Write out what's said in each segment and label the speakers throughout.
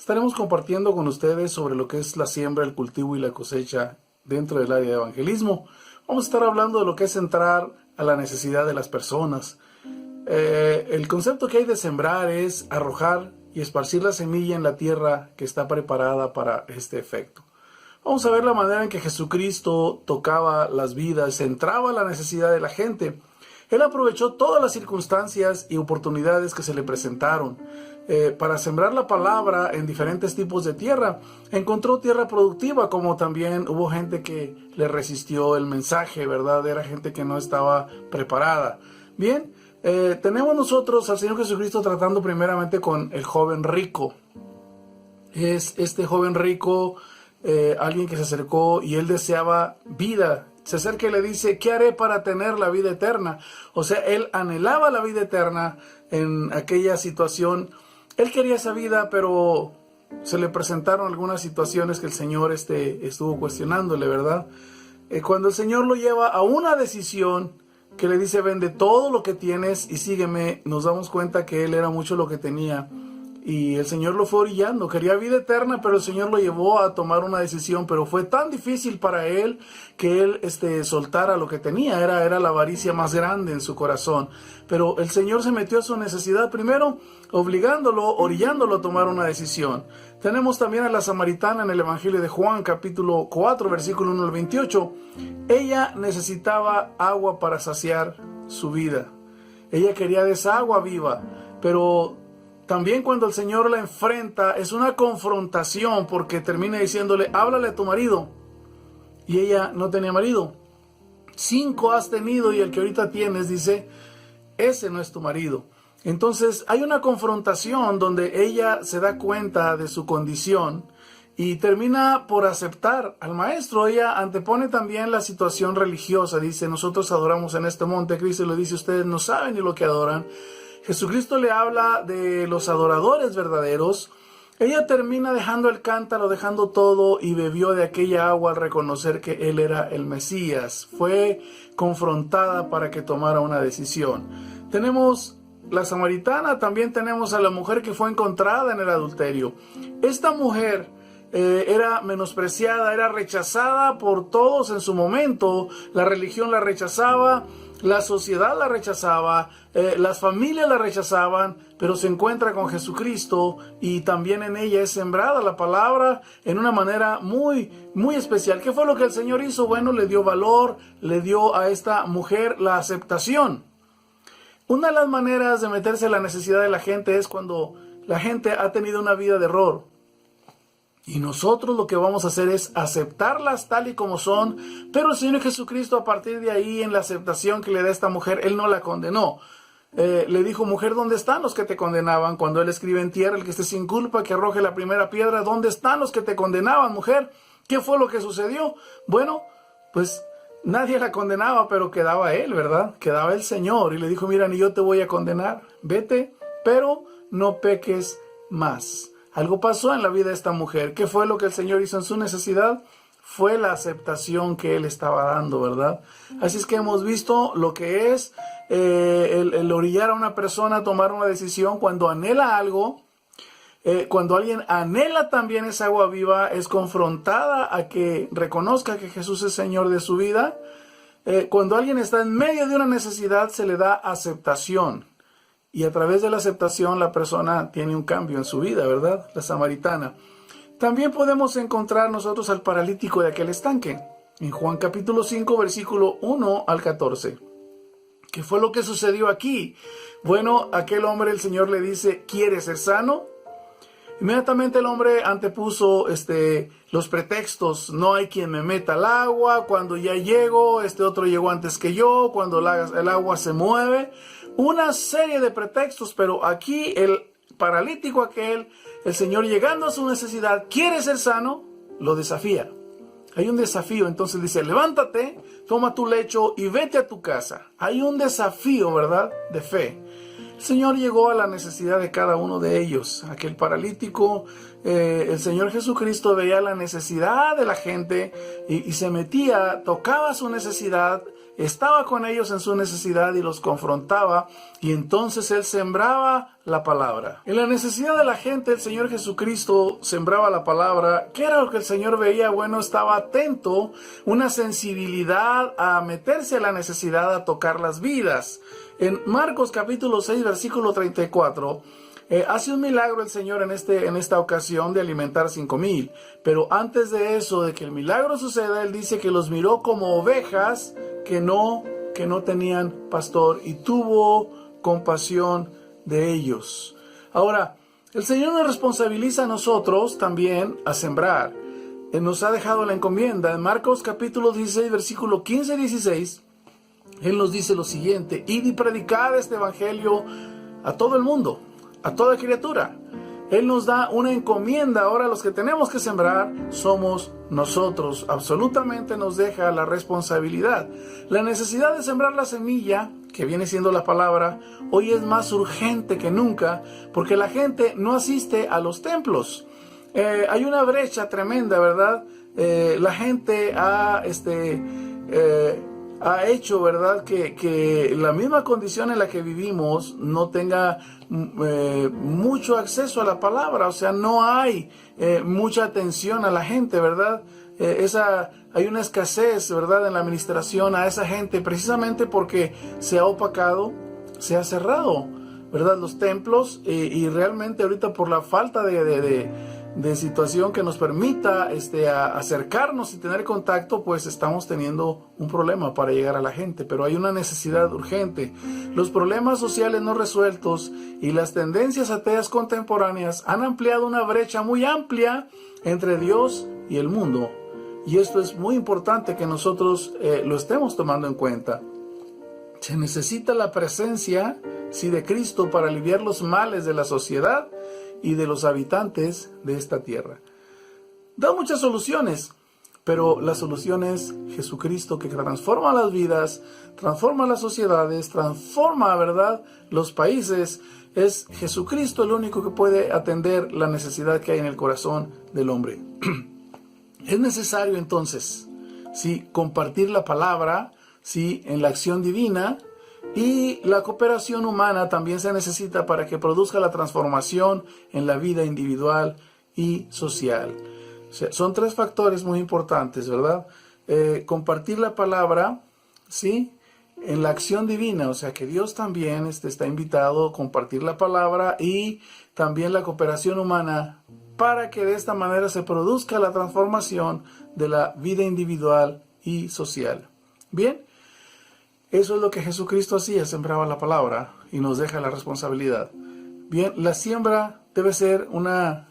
Speaker 1: Estaremos compartiendo con ustedes sobre lo que es la siembra, el cultivo y la cosecha dentro del área de evangelismo. Vamos a estar hablando de lo que es entrar a la necesidad de las personas. El concepto que hay de sembrar es arrojar y esparcir la semilla en la tierra que está preparada para este efecto. Vamos a ver la manera en que Jesucristo tocaba las vidas, entraba a la necesidad de la gente. Él aprovechó todas las circunstancias y oportunidades que se le presentaron para sembrar la palabra en diferentes tipos de tierra. Encontró tierra productiva, como también hubo gente que le resistió el mensaje, ¿verdad? Era gente que no estaba preparada. Bien, tenemos nosotros al Señor Jesucristo tratando primeramente con el joven rico. Es este joven rico, alguien que se acercó y él deseaba vida. Se acerca y le dice, ¿qué haré para tener la vida eterna? O sea, él anhelaba la vida eterna en aquella situación. Él quería esa vida, pero se le presentaron algunas situaciones que el Señor estuvo cuestionándole, ¿verdad? Cuando el Señor lo lleva a una decisión que le dice, vende todo lo que tienes y sígueme, nos damos cuenta que él era mucho lo que tenía. Y el Señor lo fue orillando, quería vida eterna, pero el Señor lo llevó a tomar una decisión, pero fue tan difícil para él que él soltara lo que tenía, era la avaricia más grande en su corazón. Pero el Señor se metió a su necesidad primero, obligándolo, orillándolo a tomar una decisión. Tenemos también a la samaritana en el Evangelio de Juan, capítulo 4, versículo 1 al 28. Ella necesitaba agua para saciar su vida. Ella quería de esa agua viva, pero también cuando el Señor la enfrenta es una confrontación porque termina diciéndole, háblale a tu marido. Y ella no tenía marido. 5 has tenido y el que ahorita tienes, dice, ese no es tu marido. Entonces hay una confrontación donde ella se da cuenta de su condición y termina por aceptar al maestro. Ella antepone también la situación religiosa. Dice, nosotros adoramos en este monte. Cristo le dice, ustedes no saben ni lo que adoran. Jesucristo le habla de los adoradores verdaderos. Ella termina dejando el cántaro, dejando todo y bebió de aquella agua al reconocer que él era el Mesías. Fue confrontada para que tomara una decisión. Tenemos la samaritana, también tenemos a la mujer que fue encontrada en el adulterio. Esta mujer era menospreciada, era rechazada por todos en su momento. La religión la rechazaba, la sociedad la rechazaba, las familias la rechazaban, pero se encuentra con Jesucristo y también en ella es sembrada la palabra en una manera muy, muy especial. ¿Qué fue lo que el Señor hizo? Bueno, le dio valor, le dio a esta mujer la aceptación. Una de las maneras de meterse en la necesidad de la gente es cuando la gente ha tenido una vida de error. Y nosotros lo que vamos a hacer es aceptarlas tal y como son, pero el Señor Jesucristo a partir de ahí en la aceptación que le da a esta mujer, Él no la condenó. Le dijo, mujer, ¿dónde están los que te condenaban? Cuando Él escribe en tierra, el que esté sin culpa, que arroje la primera piedra. ¿Dónde están los que te condenaban, mujer? ¿Qué fue lo que sucedió? Bueno, pues nadie la condenaba, pero quedaba Él, ¿verdad? Quedaba el Señor y le dijo, mira, ni yo te voy a condenar. Vete, pero no peques más. Algo pasó en la vida de esta mujer. ¿Qué fue lo que el Señor hizo en su necesidad? Fue la aceptación que Él estaba dando, ¿verdad? Así es que hemos visto lo que es el orillar a una persona a tomar una decisión cuando anhela algo. Cuando alguien anhela también esa agua viva, es confrontada a que reconozca que Jesús es Señor de su vida. Cuando alguien está en medio de una necesidad, se le da aceptación. Y a través de la aceptación la persona tiene un cambio en su vida, ¿verdad? La samaritana. También podemos encontrar nosotros al paralítico de aquel estanque. En Juan capítulo 5, versículo 1 al 14. ¿Qué fue lo que sucedió aquí? Bueno, aquel hombre, el Señor le dice, ¿quieres ser sano? Inmediatamente el hombre antepuso los pretextos. No hay quien me meta al agua. Cuando ya llego, este otro llegó antes que yo. Cuando el agua se mueve. Una serie de pretextos, pero aquí el paralítico aquel, el Señor llegando a su necesidad, quiere ser sano, lo desafía. Hay un desafío, entonces dice, levántate, toma tu lecho y vete a tu casa. Hay un desafío, ¿verdad?, de fe. El Señor llegó a la necesidad de cada uno de ellos. Aquel paralítico, el Señor Jesucristo veía la necesidad de la gente y se metía, tocaba su necesidad estaba con ellos en su necesidad y los confrontaba, y entonces Él sembraba la palabra. En la necesidad de la gente, el Señor Jesucristo sembraba la palabra. ¿Qué era lo que el Señor veía? Bueno, estaba atento, una sensibilidad a meterse a la necesidad, a tocar las vidas. En Marcos capítulo 6, versículo 34, hace un milagro el Señor en esta ocasión de alimentar 5,000. Pero antes de eso, de que el milagro suceda, Él dice que los miró como ovejas que no tenían pastor, y tuvo compasión de ellos. Ahora, el Señor nos responsabiliza a nosotros también a sembrar. Él nos ha dejado la encomienda. En Marcos capítulo 16, versículo 15 y 16, Él nos dice lo siguiente: id y predicad este evangelio a todo el mundo, a toda criatura. Él nos da una encomienda. Ahora los que tenemos que sembrar somos nosotros. Absolutamente nos deja la responsabilidad. La necesidad de sembrar la semilla, que viene siendo la palabra, hoy es más urgente que nunca, porque la gente no asiste a los templos. Hay una brecha tremenda, ¿verdad? La gente ha hecho, ¿verdad?, que la misma condición en la que vivimos no tenga mucho acceso a la palabra. O sea, no hay mucha atención a la gente, ¿verdad? Hay una escasez, ¿verdad?, en la administración a esa gente, precisamente porque se ha opacado, se ha cerrado, ¿verdad?, los templos, y realmente ahorita por la falta de situación que nos permita acercarnos y tener contacto, pues estamos teniendo un problema para llegar a la gente. Pero hay una necesidad urgente. Los problemas sociales no resueltos y las tendencias ateas contemporáneas han ampliado una brecha muy amplia entre Dios y el mundo, y esto es muy importante que nosotros lo estemos tomando en cuenta. Se necesita la presencia, sí, de Cristo para aliviar los males de la sociedad y de los habitantes de esta tierra. Da muchas soluciones, pero la solución es Jesucristo, que transforma las vidas, transforma las sociedades, transforma, ¿verdad?, los países. Es Jesucristo el único que puede atender la necesidad que hay en el corazón del hombre. Es necesario entonces, sí, compartir la palabra, sí, en la acción divina. Y la cooperación humana también se necesita para que produzca la transformación en la vida individual y social. O sea, son tres factores muy importantes, ¿verdad? Compartir la palabra, ¿sí?, en la acción divina. O sea, que Dios también está invitado a compartir la palabra, y también la cooperación humana, para que de esta manera se produzca la transformación de la vida individual y social. Bien. Eso es lo que Jesucristo hacía, sembraba la palabra, y nos deja la responsabilidad. Bien, la siembra debe ser una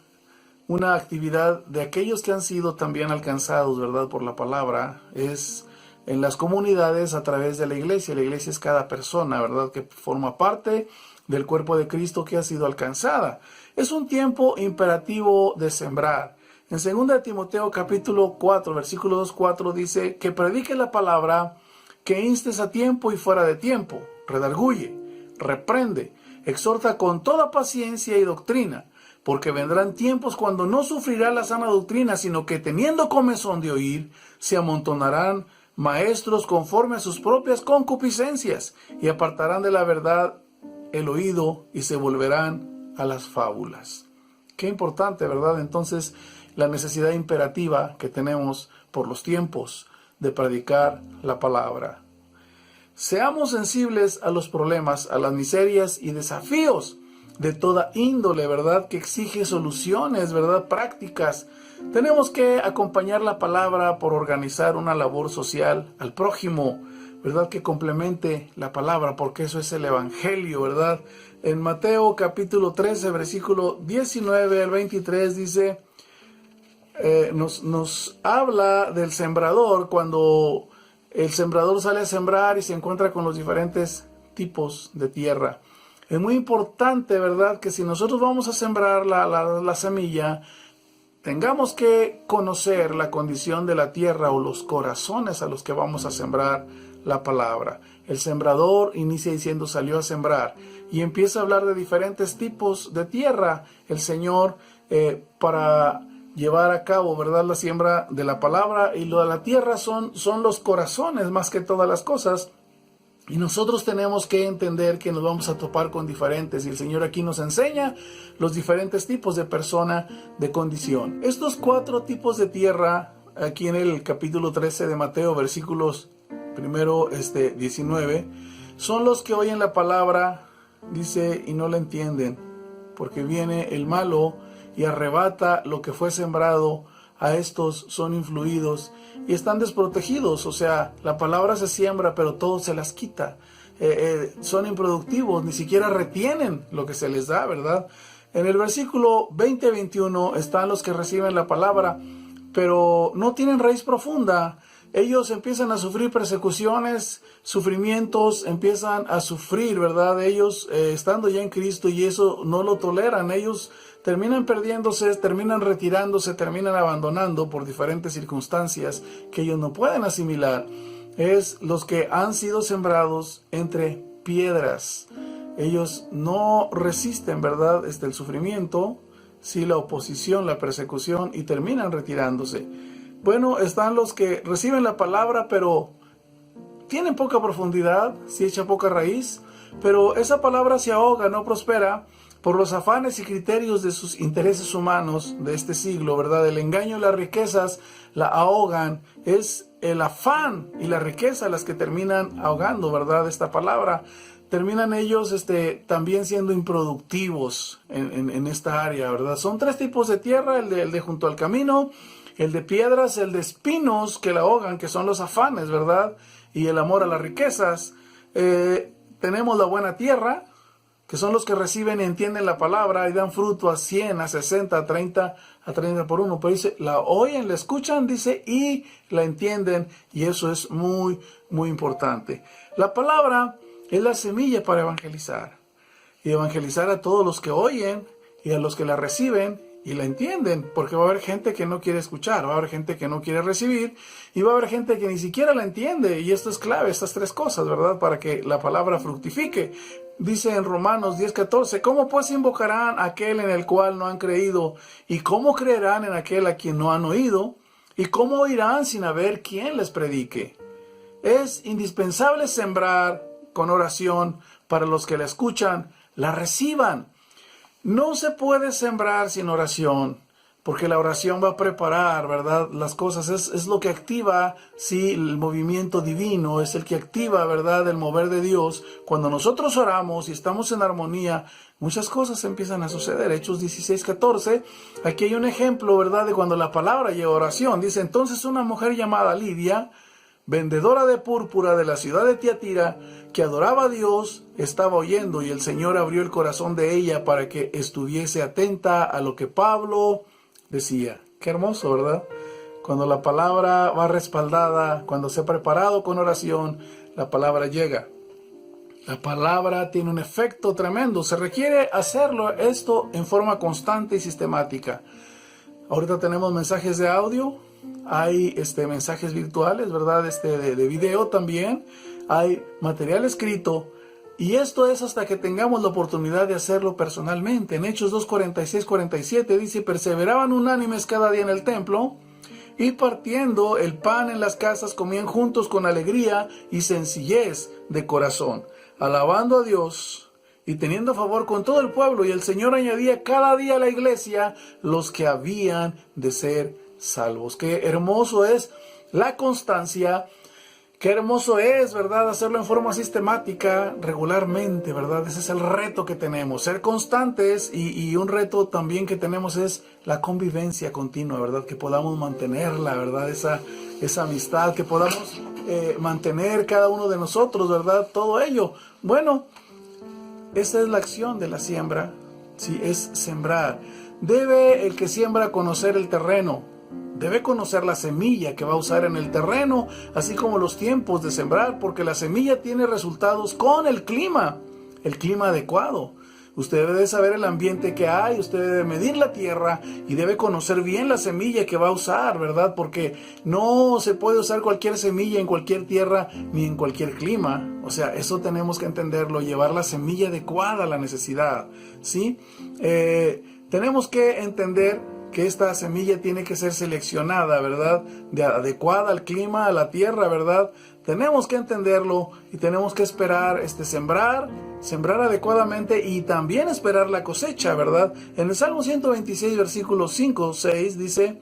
Speaker 1: actividad de aquellos que han sido también alcanzados, ¿verdad?, por la palabra. Es en las comunidades, a través de la iglesia. La iglesia es cada persona, ¿verdad?, que forma parte del cuerpo de Cristo, que ha sido alcanzada. Es un tiempo imperativo de sembrar. En 2 Timoteo capítulo 4, versículo 2-4 dice: que predique la palabra, que instes a tiempo y fuera de tiempo, redarguye, reprende, exhorta con toda paciencia y doctrina, porque vendrán tiempos cuando no sufrirá la sana doctrina, sino que, teniendo comezón de oír, se amontonarán maestros conforme a sus propias concupiscencias, y apartarán de la verdad el oído y se volverán a las fábulas. Qué importante, ¿verdad? Entonces, la necesidad imperativa que tenemos por los tiempos de predicar la palabra. Seamos sensibles a los problemas, a las miserias y desafíos de toda índole, ¿verdad?, que exige soluciones, ¿verdad?, prácticas. Tenemos que acompañar la palabra por organizar una labor social al prójimo, ¿verdad?, que complemente la palabra, porque eso es el evangelio, ¿verdad? En Mateo capítulo 13, versículo 19 al 23 dice, nos habla del sembrador, cuando el sembrador sale a sembrar y se encuentra con los diferentes tipos de tierra. Es muy importante, ¿verdad?, que si nosotros vamos a sembrar la semilla, tengamos que conocer la condición de la tierra o los corazones a los que vamos a sembrar la palabra. El sembrador inicia diciendo: salió a sembrar, y empieza a hablar de diferentes tipos de tierra. El Señor, para llevar a cabo, ¿verdad?, la siembra de la palabra. Y lo de la tierra son los corazones más que todas las cosas. Y nosotros tenemos que entender que nos vamos a topar con diferentes. Y el Señor aquí nos enseña los diferentes tipos de persona, de condición. Estos 4 tipos de tierra, aquí en el capítulo 13 de Mateo, versículos 19, son los que oyen la palabra, dice, y no la entienden, porque viene el malo y arrebata lo que fue sembrado. A estos son influidos y están desprotegidos. O sea, la palabra se siembra, pero todo se las quita. Son improductivos, ni siquiera retienen lo que se les da, ¿verdad? En el versículo 20-21 están los que reciben la palabra, pero no tienen raíz profunda. Ellos empiezan a sufrir persecuciones, sufrimientos, empiezan a sufrir, ¿verdad? Ellos estando ya en Cristo, y eso no lo toleran. Ellos terminan perdiéndose, terminan retirándose, terminan abandonando por diferentes circunstancias que ellos no pueden asimilar. Es los que han sido sembrados entre piedras. Ellos no resisten, ¿verdad?, el sufrimiento, sí, la oposición, la persecución, y terminan retirándose. Bueno, están los que reciben la palabra, pero tienen poca profundidad, sí echa poca raíz, pero esa palabra se ahoga, no prospera, por los afanes y criterios de sus intereses humanos de este siglo, ¿verdad? El engaño y las riquezas la ahogan. Es el afán y la riqueza las que terminan ahogando, ¿verdad?, esta palabra. Terminan ellos también siendo improductivos en esta área, ¿verdad? Son 3 tipos de tierra: el de junto al camino, el de piedras, el de espinos que la ahogan, que son los afanes, ¿verdad?, y el amor a las riquezas. Tenemos la buena tierra, que son los que reciben y entienden la palabra y dan fruto a 100, a 60, a 30 por uno. Pero dice, la oyen, la escuchan, dice, y la entienden, y eso es muy, muy importante. La palabra es la semilla para evangelizar, y evangelizar a todos los que oyen y a los que la reciben y la entienden, porque va a haber gente que no quiere escuchar, va a haber gente que no quiere recibir, y va a haber gente que ni siquiera la entiende. Y esto es clave, estas 3 cosas, ¿verdad?, para que la palabra fructifique. Dice en Romanos 10:14, ¿cómo pues invocarán a aquel en el cual no han creído? ¿Y cómo creerán en aquel a quien no han oído? ¿Y cómo oirán sin haber quien les predique? Es indispensable sembrar con oración para los que la escuchan, la reciban. No se puede sembrar sin oración, porque la oración va a preparar, ¿verdad?, las cosas. Es lo que activa, sí, el movimiento divino, es el que activa, ¿verdad?, el mover de Dios. Cuando nosotros oramos y estamos en armonía, muchas cosas empiezan a suceder. Hechos 16:14, aquí hay un ejemplo, ¿verdad?, de cuando la palabra lleva oración. Dice, entonces una mujer llamada Lidia, vendedora de púrpura de la ciudad de Tiatira, que adoraba a Dios, estaba oyendo, y el Señor abrió el corazón de ella para que estuviese atenta a lo que Pablo decía. Qué hermoso, ¿verdad? Cuando la palabra va respaldada, cuando se ha preparado con oración, la palabra llega. La palabra tiene un efecto tremendo. Se requiere hacerlo esto en forma constante y sistemática. Ahorita tenemos mensajes de audio, hay mensajes virtuales, ¿verdad?, de video también, hay material escrito, y esto es hasta que tengamos la oportunidad de hacerlo personalmente. En Hechos 2:46-47 dice, perseveraban unánimes cada día en el templo, y partiendo el pan en las casas comían juntos con alegría y sencillez de corazón, alabando a Dios y teniendo favor con todo el pueblo, y el Señor añadía cada día a la iglesia los que habían de ser salvos. Qué hermoso es la constancia, qué hermoso es, ¿verdad?, hacerlo en forma sistemática, regularmente, ¿verdad? Ese es el reto que tenemos, ser constantes, y un reto también que tenemos es la convivencia continua, ¿verdad? Que podamos mantenerla, ¿verdad? Esa amistad, que podamos mantener cada uno de nosotros, ¿verdad? Todo ello. Bueno, esa es la acción de la siembra, ¿sí? Es sembrar. Debe el que siembra conocer el terreno, debe conocer la semilla que va a usar en el terreno, así como los tiempos de sembrar, porque la semilla tiene resultados con el clima adecuado. Usted debe saber el ambiente que hay, usted debe medir la tierra y debe conocer bien la semilla que va a usar, ¿verdad? Porque no se puede usar cualquier semilla en cualquier tierra ni en cualquier clima. O sea, eso tenemos que entenderlo, llevar la semilla adecuada a la necesidad, ¿sí? Tenemos que entender que esta semilla tiene que ser seleccionada, ¿verdad? Adecuada al clima, a la tierra, ¿verdad? Tenemos que entenderlo y tenemos que esperar, sembrar adecuadamente y también esperar la cosecha, ¿verdad? En el Salmo 126, versículos 5, 6 dice: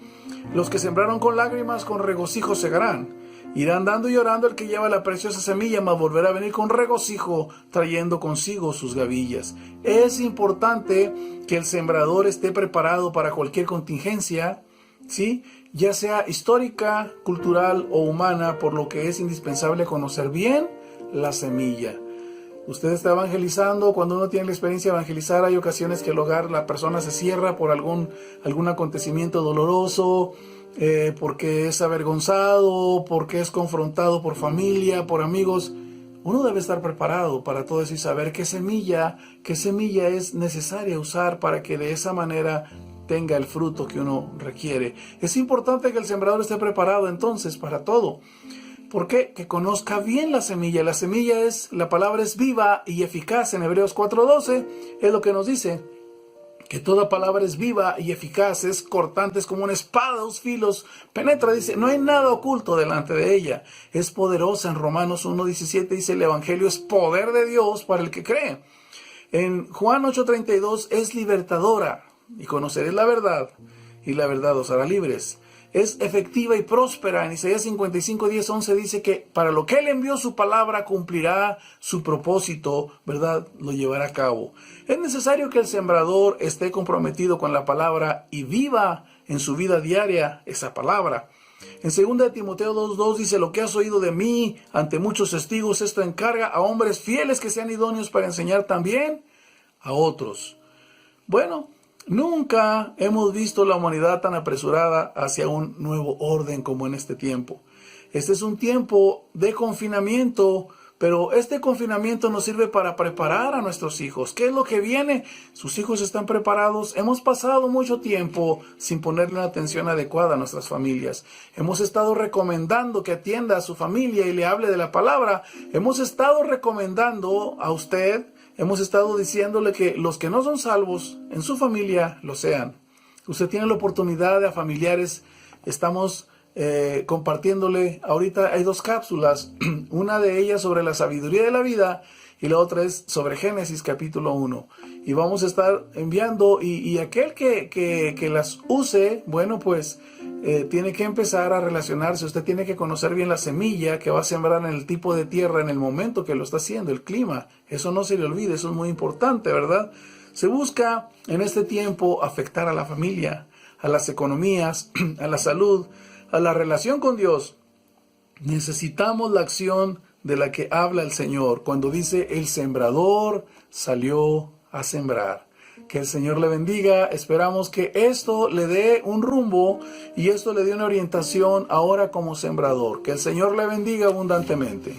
Speaker 1: los que sembraron con lágrimas, con regocijo segarán. Irán dando y llorando el que lleva la preciosa semilla, mas volverá a venir con regocijo, trayendo consigo sus gavillas. Es importante que el sembrador esté preparado para cualquier contingencia, ¿sí?, ya sea histórica, cultural o humana, por lo que es indispensable conocer bien la semilla. Usted está evangelizando. Cuando uno tiene la experiencia de evangelizar, hay ocasiones que el hogar, la persona se cierra por algún acontecimiento doloroso, porque es avergonzado, porque es confrontado por familia, por amigos. Uno debe estar preparado para todo eso y saber qué semilla es necesaria usar para que de esa manera tenga el fruto que uno requiere. Es importante que el sembrador esté preparado entonces para todo. ¿Por qué? Que conozca bien la semilla. La palabra es viva y eficaz. En Hebreos 4:12 es lo que nos dice, que toda palabra es viva y eficaz, es cortante, es como una espada, dos filos, penetra, dice, no hay nada oculto delante de ella. Es poderosa. En Romanos 1:17 dice, el evangelio es poder de Dios para el que cree. En Juan 8:32 es libertadora, y conoceréis la verdad, y la verdad os hará libres. Es efectiva y próspera. En Isaías 55, 10, 11 dice que para lo que Él envió su palabra cumplirá su propósito, ¿verdad? Lo llevará a cabo. Es necesario que el sembrador esté comprometido con la palabra y viva en su vida diaria esa palabra. En 2 Timoteo 2:2 dice, lo que has oído de mí ante muchos testigos, esto encarga a hombres fieles que sean idóneos para enseñar también a otros. Bueno, nunca hemos visto la humanidad tan apresurada hacia un nuevo orden como en este tiempo. Este es un tiempo de confinamiento, pero este confinamiento nos sirve para preparar a nuestros hijos. ¿Qué es lo que viene? Sus hijos están preparados. Hemos pasado mucho tiempo sin ponerle una atención adecuada a nuestras familias. Hemos estado recomendando que atienda a su familia y le hable de la palabra. Hemos estado recomendando a usted, hemos estado diciéndole que los que no son salvos en su familia lo sean. Usted tiene la oportunidad de a familiares. Estamos compartiéndole. Ahorita hay 2 cápsulas. Una de ellas sobre la sabiduría de la vida y la otra es sobre Génesis capítulo 1. Y vamos a estar enviando y aquel que las use, bueno, pues tiene que empezar a relacionarse. Usted tiene que conocer bien la semilla que va a sembrar en el tipo de tierra, en el momento que lo está haciendo, el clima. Eso no se le olvide, eso es muy importante, ¿verdad? Se busca en este tiempo afectar a la familia, a las economías, a la salud, a la relación con Dios. Necesitamos la acción de la que habla el Señor cuando dice, el sembrador salió a sembrar. Que el Señor le bendiga. Esperamos que esto le dé un rumbo y esto le dé una orientación ahora como sembrador. Que el Señor le bendiga abundantemente.